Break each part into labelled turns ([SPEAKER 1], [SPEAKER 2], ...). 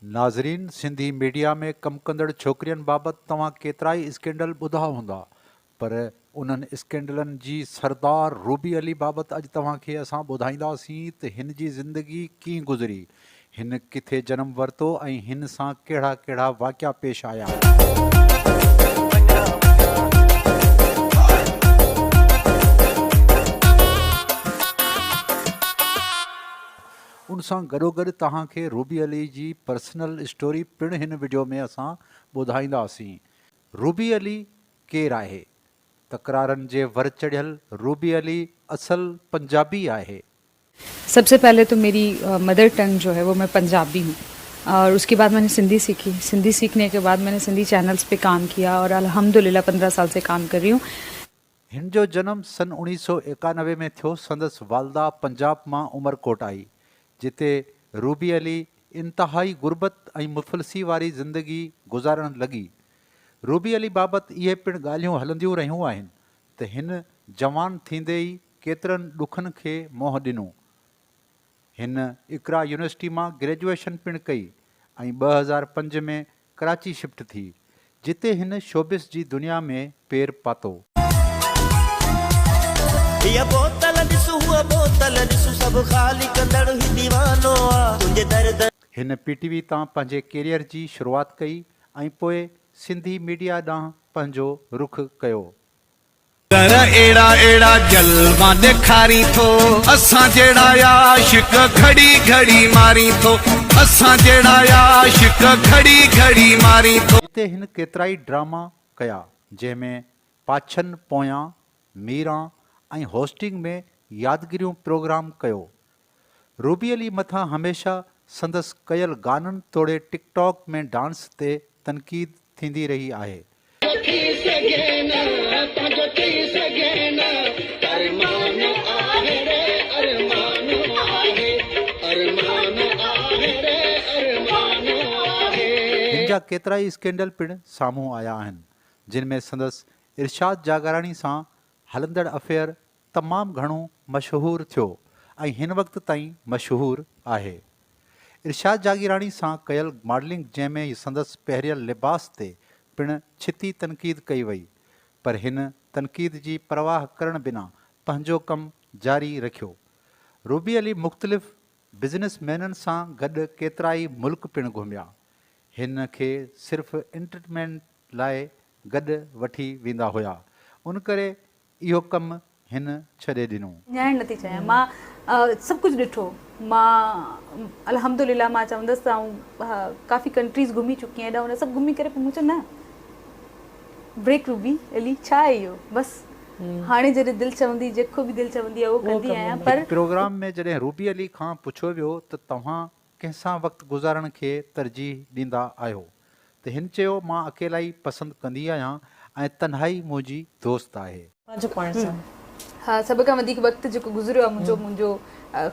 [SPEAKER 1] नाज़रीन, सिंधी मीडिया में कम कंदड़ छोकरियन बाबत तव्हां केतिराई स्कैंडल ॿुधा हूंदा, पर उन्हनि स्कैंडलनि जी सरदार रूबी अली बाबत अॼु तव्हांखे असां ॿुधाईंदासीं त हिन जी ज़िंदगी कीअं गुज़री, हिन किथे जनम वरितो ऐं हिन सां कहिड़ा कहिड़ा वाक़िया पेश आया। उन सां गॾोगॾु तव्हांखे रूबी अली जी पर्सनल स्टोरी पिणु हिन वीडियो में असां ॿुधाईंदासीं। रूबी अली केरु आहे? तकरारनि जे वर चढ़ियल रूबी अली असल पंजाबी आहे।
[SPEAKER 2] सबसे पहले तो मेरी मदर टंग जो है वो मैं पंजाबी हूँ, और उसके बाद मैंने सिंधी सीखी। सिंधी सीखने के बाद मैंने सिंधी चैनल्स पे काम किया और अल्हम्दुलिल्लाह 15 साल से काम कर रही हूँ।
[SPEAKER 1] हिन जो जन्म सन 1991 में थियो। संदसि वालदा पंजाब मां उमरकोट आई, जिते रूबी अली इंतहाई गुरबत ऐं मुफ़लसी वारी ज़िंदगी गुज़ारण लॻी। रूबी अली बाबति इहे पिणु ॻाल्हियूं हलंदियूं रहियूं आहिनि त हिन जवान थींदे ई केतिरनि ॾुखनि खे मोह ॾिनो। हिन इकरा यूनिवर्सिटी मां ग्रेजुएशन पिणु कई ऐं 2005 में कराची शिफ्ट थी, जिते हिन शोबिस जी दुनिया में पेर पातो। हिन पीटीवी तां पंहिंजे कैरियर जी शुरूआत कई ऐं पोइ सिंधी मीडिया ॾांहुं पंहिंजो रुख कयो।
[SPEAKER 3] एड़ा एड़ा जलवा ॾेखारी थो, असां जहिड़ा आशिक घड़ी घड़ी मारी थो, असां जहिड़ा आशिक घड़ी घड़ी मारी थो।
[SPEAKER 1] हिते हिन केतिराई ड्रामा कया, जंहिंमें पाछन पोयां, मीरा ऐं होस्टिंग में यादगिरियूं प्रोग्राम कयो। रूबी अली मथां हमेशह संदसि कयल गाननि तोड़े टिकटॉक में डांस ते तनक़ीद थींदी रही आहे। हिन जा केतिराई स्कैंडल पिणु साम्हूं आया आहिनि, जिन में संदसि इरशाद जागरानी सां हलंदड़ अफेयर तमामु घणो मशहूरु थियो ऐं हिन वक़्त ताईं मशहूरु आहे। इरशाद जागीरानी सां कयल मॉडलिंग, जंहिंमें संदसि पहिरियल लिबास ते पिणु छिती तनक़ीद कई वई, पर हिन तनक़ीद जी परवाह करण बिना पंहिंजो कमु जारी रखियो। रूबी अली मुख़्तलिफ़ बिज़नेसमैननि सां गॾु केतिराई मुल्क पिणु घुमिया। हिन खे सिर्फ़ु एंटरटेनमेंट लाइ गॾु वठी वेंदा हुआ, उन करे इहो कमु हिन छॾे ॾिनो।
[SPEAKER 2] ॼाण नथी चाहियां, मां सभु कुझु ॾिठो। मां अल्हम्दुलिल्लाह मां चवंदसि ऐं काफ़ी कंट्रीज़ घुमी चुकी आहियां। हुन सभु घुमी करे पोइ मूं चयो न, ब्रेक रूबी अली छा आहे इहो, बसि हाणे जॾहिं दिलि चवंदी, जेको बि दिलि चवंदी आहे उहो कंदी आहियां। पर
[SPEAKER 1] प्रोग्राम में जॾहिं रूबी अली खां पुछियो वियो त तव्हां कंहिंसां वक़्तु गुज़ारण खे तरजीह ॾींदा आहियो, त हिन चयो, मां अकेला ई पसंदि कंदी आहियां ऐं तन्हाई मुंहिंजी दोस्त आहे।
[SPEAKER 2] हा, सभ खां वधीक वक़्तु जेको गुज़रियो आहे मुंहिंजो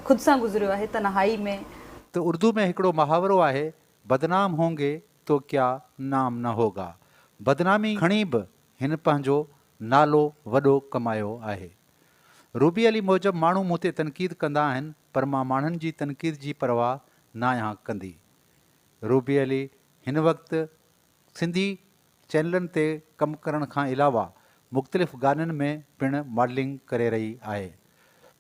[SPEAKER 2] ख़ुदि सां गुज़रियो आहे, तन्हाई में।
[SPEAKER 1] त उर्दू में हिकिड़ो मुहावरो आहे, बदनाम होंगे तो क्या नाम न होगा। बदनामी खणी बि हिन पंहिंजो नालो वॾो कमायो आहे। रूबी अली मूजिबि माण्हू मूं ते तनक़ीद कंदा आहिनि, पर मां माण्हुनि जी तनक़ीद जी परवाह न आहियां कंदी। रूबी अली हिन वक़्तु सिंधी चैनलनि ते कमु करण खां अलावा मुख़्तलिफ़ गाननि में पिणु मॉडलिंग करे रही आहे।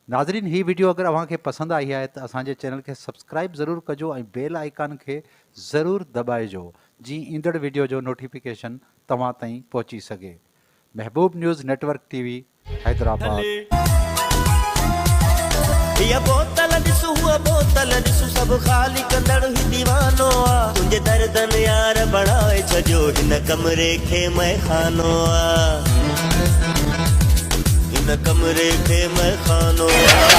[SPEAKER 1] नाज़रीन, हीअ वीडियो अगरि अव्हांखे पसंदि आई आहे त असांजे चैनल खे सब्सक्राइब ज़रूरु कजो ऐं बेल आइकन खे ज़रूरु दॿाइजो, जीअं ईंदड़ वीडियो जो नोटिफिकेशन तव्हां ताईं पहुची सघे। महबूब न्यूज़ नेटवर्क टीवी, हैदराबाद।
[SPEAKER 4] बोतल ॾिसो, हुआ बोतल ॾिसो, सभु ख़ाली कंदड़ ही दीवानो आ। तुंहिंजे दर्दन यार बढ़ाए छॾियो, हिन कमरे खे मैखानो आ, हिन कमरे खे मैखानो आ।